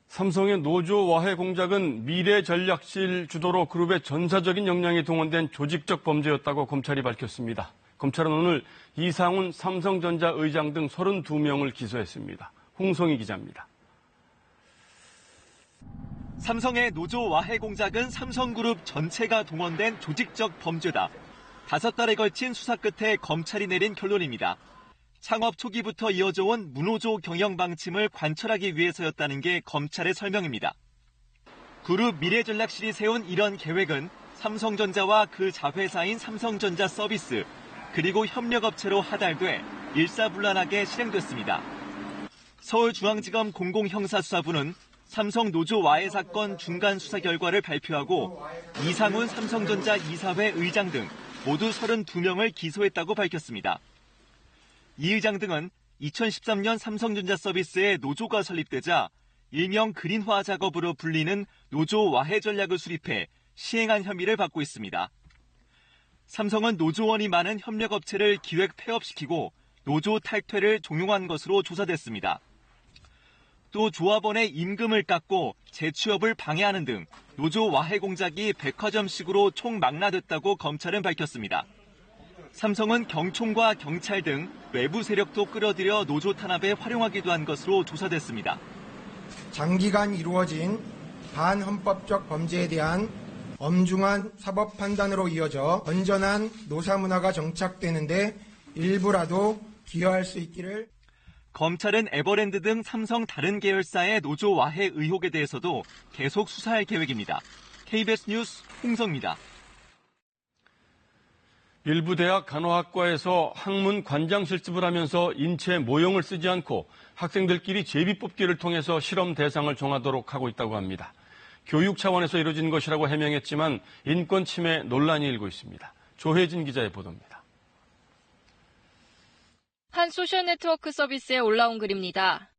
삼성의 노조 와해 공작은 미래전략실 주도로 그룹의 전사적인 역량이 동원된 조직적 범죄였다고 검찰이 밝혔습니다. 검찰은 오늘 이상훈 삼성전자 의장 등 32명을 기소했습니다. 홍성희 기자입니다. 삼성의 노조 와해 공작은 삼성그룹 전체가 동원된 조직적 범죄다. 5달에 걸친 수사 끝에 검찰이 내린 결론입니다. 창업 초기부터 이어져 온 무노조 경영 방침을 관철하기 위해서였다는 게 검찰의 설명입니다. 그룹 미래전략실이 세운 이런 계획은 삼성전자와 그 자회사인 삼성전자 서비스, 그리고 협력업체로 하달돼 일사불란하게 실행됐습니다. 서울중앙지검 공공형사수사부는 삼성 노조 와해 사건 중간 수사 결과를 발표하고 이상훈 삼성전자 이사회 의장 등 모두 32명을 기소했다고 밝혔습니다. 이 의장 등은 2013년 삼성전자 서비스에 노조가 설립되자 일명 그린화 작업으로 불리는 노조 와해 전략을 수립해 시행한 혐의를 받고 있습니다. 삼성은 노조원이 많은 협력업체를 기획 폐업시키고 노조 탈퇴를 종용한 것으로 조사됐습니다. 또 조합원의 임금을 깎고 재취업을 방해하는 등 노조 와해 공작이 백화점식으로 총망라됐다고 검찰은 밝혔습니다. 삼성은 경총과 경찰 등 외부 세력도 끌어들여 노조 탄압에 활용하기도 한 것으로 조사됐습니다. 장기간 이루어진 반헌법적 범죄에 대한 엄중한 사법 판단으로 이어져 건전한 노사 문화가 정착되는데 일부라도 기여할 수 있기를. 검찰은 에버랜드 등 삼성 다른 계열사의 노조 와해 의혹에 대해서도 계속 수사할 계획입니다. KBS 뉴스 홍성입니다. 일부 대학 간호학과에서 학문 관장 실습을 하면서 인체 모형을 쓰지 않고 학생들끼리 제비뽑기를 통해서 실험 대상을 정하도록 하고 있다고 합니다. 교육 차원에서 이루어진 것이라고 해명했지만 인권 침해 논란이 일고 있습니다. 조혜진 기자의 보도입니다. 한 소셜네트워크 서비스에 올라온 글입니다.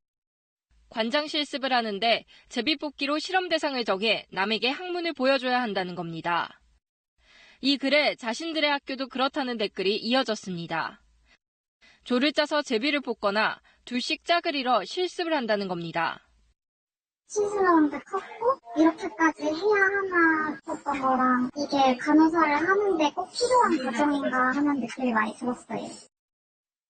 관장 실습을 하는데 제비뽑기로 실험 대상을 정해 남에게 학문을 보여줘야 한다는 겁니다. 이 글에 자신들의 학교도 그렇다는 댓글이 이어졌습니다. 조를 짜서 제비를 뽑거나 둘씩 짝을 이뤄 실습을 한다는 겁니다. 시스러운데 컸고 이렇게까지 해야 하나 했던 거랑 이게 간호사를 하는데 꼭 필요한 과정인가 하는 느낌이 많이 들었어요.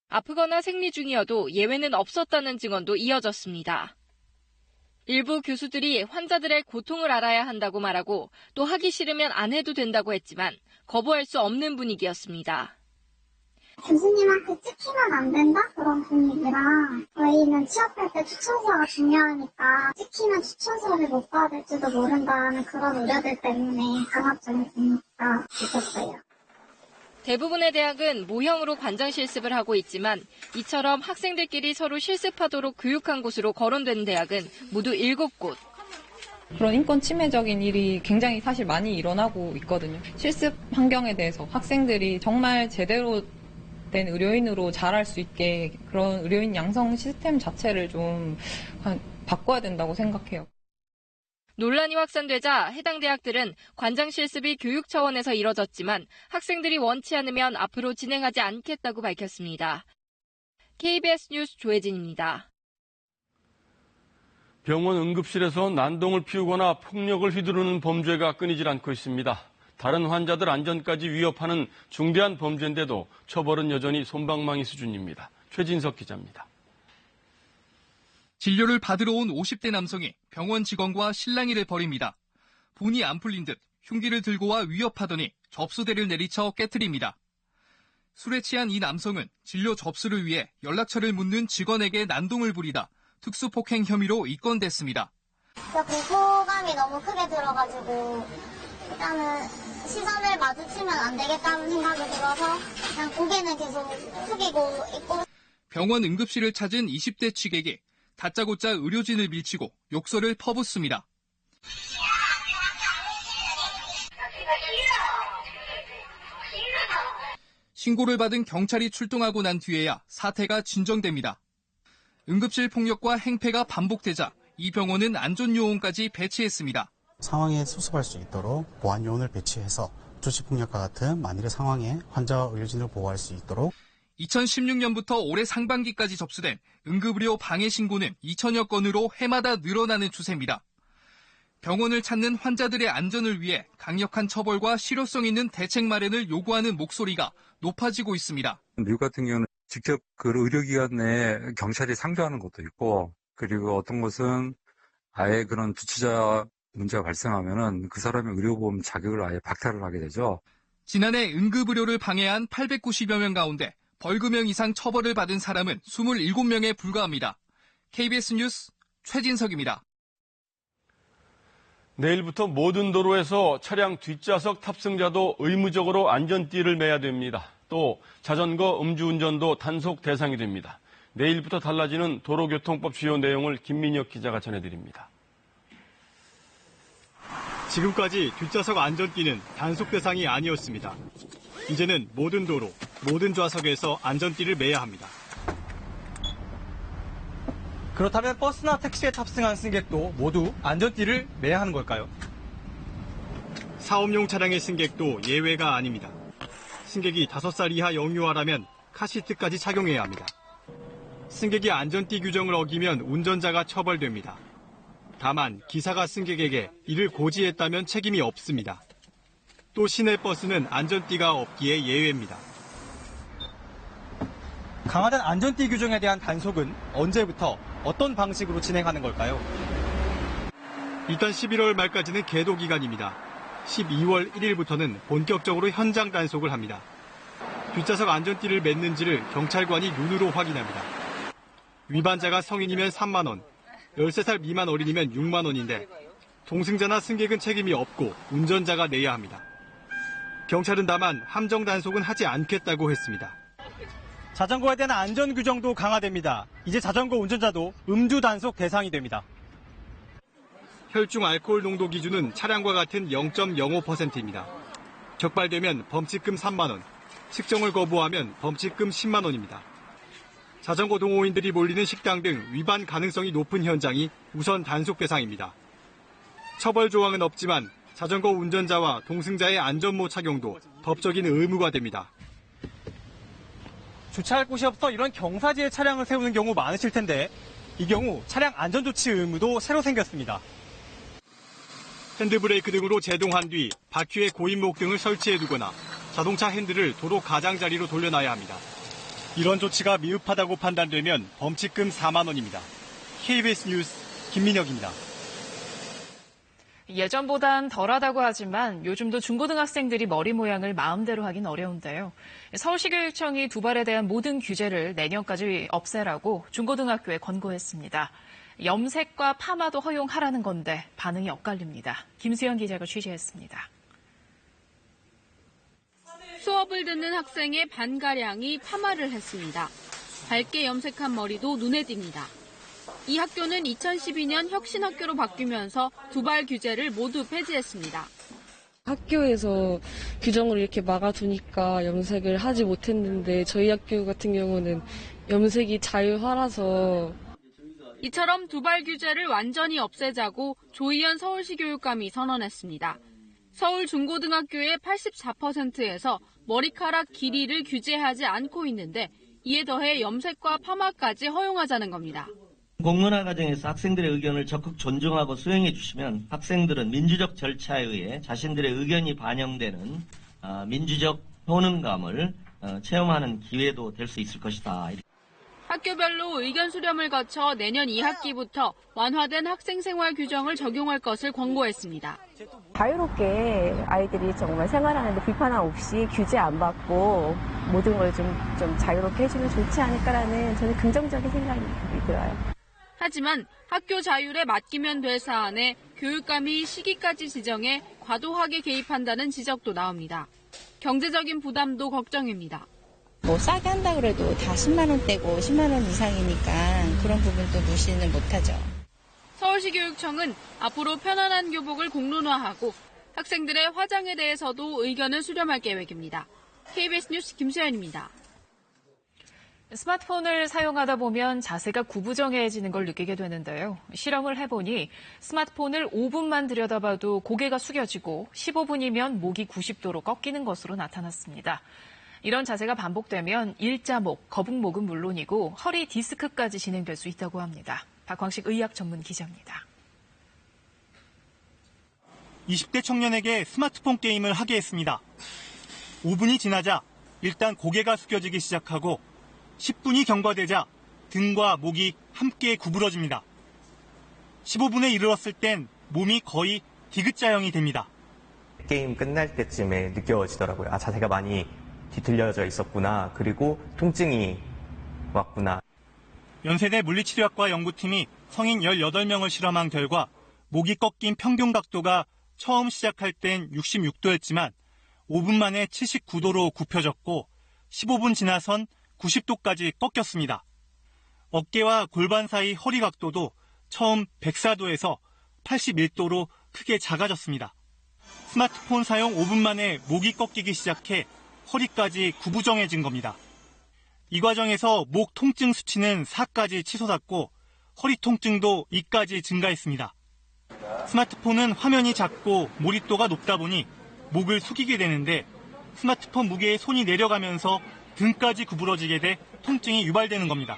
아프거나 생리 중이어도 예외는 없었다는 증언도 이어졌습니다. 일부 교수들이 환자들의 고통을 알아야 한다고 말하고 또 하기 싫으면 안 해도 된다고 했지만 거부할 수 없는 분위기였습니다. 교수님한테 찍히면 안 된다? 그런 분위기랑 저희는 취업할 때 추천서가 중요하니까 찍히면 추천서를 못 받을지도 모른다는 그런 우려들 때문에 강압적인 분위기가 있었어요. 대부분의 대학은 모형으로 관장 실습을 하고 있지만 이처럼 학생들끼리 서로 실습하도록 교육한 곳으로 거론되는 대학은 모두 7곳. 그런 인권 침해적인 일이 굉장히 사실 많이 일어나고 있거든요. 실습 환경에 대해서 학생들이 정말 제대로 된 의료인으로 자랄 수 있게 그런 의료인 양성 시스템 자체를 좀 바꿔야 된다고 생각해요. 논란이 확산되자 해당 대학들은 관장 실습이 교육 차원에서 이뤄졌지만 학생들이 원치 않으면 앞으로 진행하지 않겠다고 밝혔습니다. KBS 뉴스 조혜진입니다. 병원 응급실에서 난동을 피우거나 폭력을 휘두르는 범죄가 끊이질 않고 있습니다. 다른 환자들 안전까지 위협하는 중대한 범죄인데도 처벌은 여전히 솜방망이 수준입니다. 최진석 기자입니다. 진료를 받으러 온 50대 남성이 병원 직원과 실랑이를 벌입니다. 본이 안 풀린 듯 흉기를 들고 와 위협하더니 접수대를 내리쳐 깨트립니다. 술에 취한 이 남성은 진료 접수를 위해 연락처를 묻는 직원에게 난동을 부리다 특수폭행 혐의로 입건됐습니다. 공포감이 너무 크게 들어가지고 일단은 시선을 마주치면 안 되겠다는 생각이 들어서 그냥 고개는 계속 숙이고 있고. 병원 응급실을 찾은 20대 취객이 다짜고짜 의료진을 밀치고 욕설을 퍼붓습니다. 신고를 받은 경찰이 출동하고 난 뒤에야 사태가 진정됩니다. 응급실 폭력과 행패가 반복되자 이 병원은 안전요원까지 배치했습니다. 상황에 수습할 수 있도록 보안 요원을 배치해서 조직폭력과 같은 만일의 상황에 환자와 의료진을 보호할 수 있도록 2016년부터 올해 상반기까지 접수된 응급의료 방해 신고는 2천여 건으로 해마다 늘어나는 추세입니다. 병원을 찾는 환자들의 안전을 위해 강력한 처벌과 실효성 있는 대책 마련을 요구하는 목소리가 높아지고 있습니다. 미국 같은 경우는 직접 그 의료기관 내에 경찰이 상주하는 것도 있고, 그리고 어떤 곳은 아예 그런 주치자 문제가 발생하면은 그 사람의 의료보험 자격을 아예 박탈을 하게 되죠. 지난해 응급의료를 방해한 890여 명 가운데 벌금형 이상 처벌을 받은 사람은 27명에 불과합니다. KBS 뉴스 최진석입니다. 내일부터 모든 도로에서 차량 뒷좌석 탑승자도 의무적으로 안전띠를 매야 됩니다. 또 자전거 음주운전도 단속 대상이 됩니다. 내일부터 달라지는 도로교통법 주요 내용을 김민혁 기자가 전해드립니다. 지금까지 뒷좌석 안전띠는 단속 대상이 아니었습니다. 이제는 모든 도로, 모든 좌석에서 안전띠를 매야 합니다. 그렇다면 버스나 택시에 탑승한 승객도 모두 안전띠를 매야 하는 걸까요? 사업용 차량의 승객도 예외가 아닙니다. 승객이 5살 이하 영유아라면 카시트까지 착용해야 합니다. 승객이 안전띠 규정을 어기면 운전자가 처벌됩니다. 다만 기사가 승객에게 이를 고지했다면 책임이 없습니다. 또 시내버스는 안전띠가 없기에 예외입니다. 강화된 안전띠 규정에 대한 단속은 언제부터 어떤 방식으로 진행하는 걸까요? 일단 11월 말까지는 계도 기간입니다. 12월 1일부터는 본격적으로 현장 단속을 합니다. 뒷좌석 안전띠를 맸는지를 경찰관이 눈으로 확인합니다. 위반자가 성인이면 3만 원, 13살 미만 어린이면 6만 원인데 동승자나 승객은 책임이 없고 운전자가 내야 합니다. 경찰은 다만 함정 단속은 하지 않겠다고 했습니다. 자전거에 대한 안전 규정도 강화됩니다. 이제 자전거 운전자도 음주 단속 대상이 됩니다. 혈중 알코올 농도 기준은 차량과 같은 0.05%입니다. 적발되면 범칙금 3만 원, 측정을 거부하면 범칙금 10만 원입니다. 자전거 동호인들이 몰리는 식당 등 위반 가능성이 높은 현장이 우선 단속 대상입니다. 처벌 조항은 없지만 자전거 운전자와 동승자의 안전모 착용도 법적인 의무가 됩니다. 주차할 곳이 없어 이런 경사지에 차량을 세우는 경우 많으실 텐데 이 경우 차량 안전조치 의무도 새로 생겼습니다. 핸드브레이크 등으로 제동한 뒤 바퀴에 고인목 등을 설치해두거나 자동차 핸들을 도로 가장자리로 돌려놔야 합니다. 이런 조치가 미흡하다고 판단되면 범칙금 4만 원입니다. KBS 뉴스 김민혁입니다. 예전보단 덜하다고 하지만 요즘도 중고등학생들이 머리 모양을 마음대로 하긴 어려운데요. 서울시교육청이 두발에 대한 모든 규제를 내년까지 없애라고 중고등학교에 권고했습니다. 염색과 파마도 허용하라는 건데 반응이 엇갈립니다. 김수현 기자가 취재했습니다. 수업을 듣는 학생의 반가량이 파마를 했습니다. 밝게 염색한 머리도 눈에 띕니다. 이 학교는 2012년 혁신학교로 바뀌면서 두발 규제를 모두 폐지했습니다. 학교에서 규정을 이렇게 막아두니까 염색을 하지 못했는데 저희 학교 같은 경우는 염색이 자유화라서 이처럼 두발 규제를 완전히 없애자고 조희연 서울시 교육감이 선언했습니다. 서울 중고등학교의 84%에서 머리카락 길이를 규제하지 않고 있는데 이에 더해 염색과 파마까지 허용하자는 겁니다. 공론화 과정에서 학생들의 의견을 적극 존중하고 수용해 주시면 학생들은 민주적 절차에 의해 자신들의 의견이 반영되는 민주적 효능감을 체험하는 기회도 될 수 있을 것이다. 학교별로 의견 수렴을 거쳐 내년 2학기부터 완화된 학생생활 규정을 적용할 것을 권고했습니다. 자유롭게 아이들이 정말 생활하는데 불편함 없이 규제 안 받고 모든 걸 좀 자유롭게 해주면 좋지 않을까라는 저는 긍정적인 생각이 들어요. 하지만 학교 자율에 맡기면 될 사안에 교육감이 시기까지 지정해 과도하게 개입한다는 지적도 나옵니다. 경제적인 부담도 걱정입니다. 뭐 싸게 한다 그래도 다 10만 원대고 10만 원 이상이니까 그런 부분도 무시는 못하죠. 서울시 교육청은 앞으로 편안한 교복을 공론화하고 학생들의 화장에 대해서도 의견을 수렴할 계획입니다. KBS 뉴스 김수현입니다. 스마트폰을 사용하다 보면 자세가 구부정해지는 걸 느끼게 되는데요. 실험을 해보니 스마트폰을 5분만 들여다봐도 고개가 숙여지고 15분이면 목이 90도로 꺾이는 것으로 나타났습니다. 이런 자세가 반복되면 일자목, 거북목은 물론이고 허리 디스크까지 진행될 수 있다고 합니다. 박광식 의학 전문 기자입니다. 20대 청년에게 스마트폰 게임을 하게 했습니다. 5분이 지나자 일단 고개가 숙여지기 시작하고 10분이 경과되자 등과 목이 함께 구부러집니다. 15분에 이르렀을 땐 몸이 거의 디귿자형이 됩니다. 게임 끝날 때쯤에 느껴지더라고요. 아, 자세가 많이 뒤틀려져 있었구나. 그리고 통증이 왔구나. 연세대 물리치료학과 연구팀이 성인 18명을 실험한 결과 목이 꺾인 평균 각도가 처음 시작할 땐 66도였지만 5분 만에 79도로 굽혀졌고 15분 지나선 90도까지 꺾였습니다. 어깨와 골반 사이 허리 각도도 처음 104도에서 81도로 크게 작아졌습니다. 스마트폰 사용 5분 만에 목이 꺾이기 시작해 허리까지 구부정해진 겁니다. 이 과정에서 목 통증 수치는 4까지 치솟았고 허리 통증도 2까지 증가했습니다. 스마트폰은 화면이 작고 몰입도가 높다 보니 목을 숙이게 되는데 스마트폰 무게에 손이 내려가면서 등까지 구부러지게 돼 통증이 유발되는 겁니다.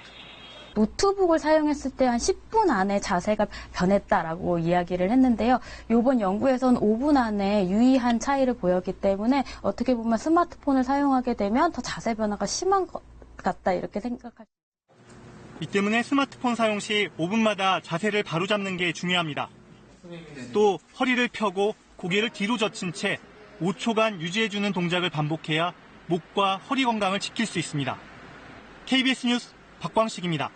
노트북을 사용했을 때 한 10분 안에 자세가 변했다라고 이야기를 했는데요. 이번 연구에서는 5분 안에 유의한 차이를 보였기 때문에 어떻게 보면 스마트폰을 사용하게 되면 더 자세 변화가 심한 것 같다 이렇게 생각할 수 있습니다. 이 때문에 스마트폰 사용 시 5분마다 자세를 바로잡는 게 중요합니다. 또 허리를 펴고 고개를 뒤로 젖힌 채 5초간 유지해주는 동작을 반복해야 목과 허리 건강을 지킬 수 있습니다. KBS 뉴스 박광식입니다.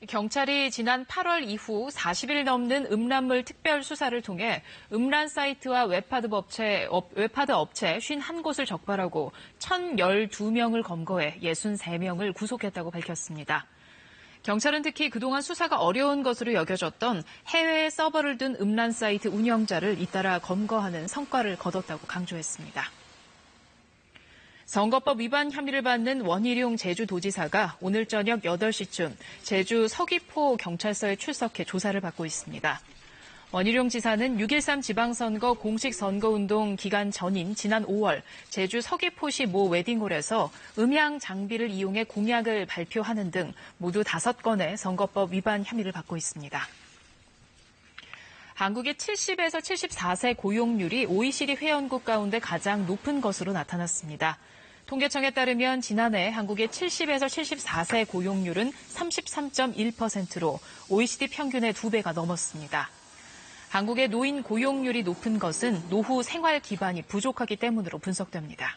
경찰이 지난 8월 이후 40일 넘는 음란물 특별 수사를 통해 음란 사이트와 웹하드 업체 51곳을 적발하고 1,012명을 검거해 63명을 구속했다고 밝혔습니다. 경찰은 특히 그동안 수사가 어려운 것으로 여겨졌던 해외에 서버를 둔 음란 사이트 운영자를 잇따라 검거하는 성과를 거뒀다고 강조했습니다. 선거법 위반 혐의를 받는 원희룡 제주도지사가 오늘 저녁 8시쯤 제주 서귀포 경찰서에 출석해 조사를 받고 있습니다. 원희룡 지사는 6.13 지방선거 공식 선거운동 기간 전인 지난 5월 제주 서귀포시 모 웨딩홀에서 음향 장비를 이용해 공약을 발표하는 등 모두 5건의 선거법 위반 혐의를 받고 있습니다. 한국의 70에서 74세 고용률이 OECD 회원국 가운데 가장 높은 것으로 나타났습니다. 통계청에 따르면 지난해 한국의 70에서 74세 고용률은 33.1%로 OECD 평균의 2배가 넘었습니다. 한국의 노인 고용률이 높은 것은 노후 생활 기반이 부족하기 때문으로 분석됩니다.